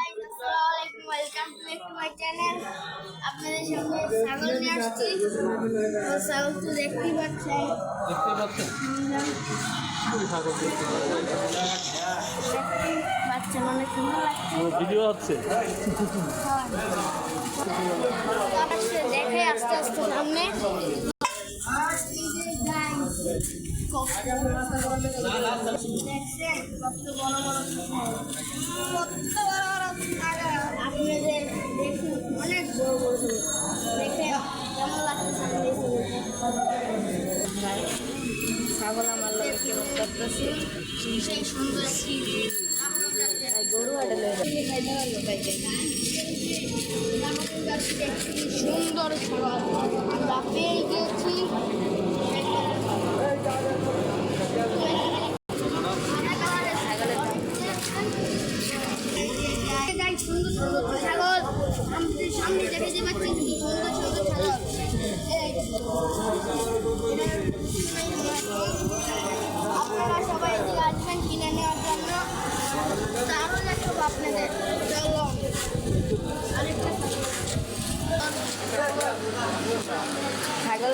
আসসালামু আলাইকুম, welcome back to my channel. আপনাদের সামনে ছাগল নিয়ে আসছি। ছাগল তো দেখতেই পাচ্ছেন। বাচ্চা মানে সুন্দর লাগছে। ভিডিও হচ্ছে দেখে আস্তে আস্তে সামনে দেখছেন কত বড় বড় আপনাদের দেখুন অনেক বড় বড় দেখে কেমন লাগছে ছাগল আমার লাগে কেমন করতেছে সেই সুন্দর একটি গরু আডলে সুন্দর ছাগল আমরা পেয়ে গেছি। সুন্দর সুন্দর ছাগল আমাদের সামনে দেখতে পাচ্ছেন কি সুন্দর সুন্দর ছাগল। আপনারা সবাই এদিকে আসবেন কিনে নেওয়ার জন্য। আরও দেখাবো আপনাদের। চলো আরেকটা ছাগল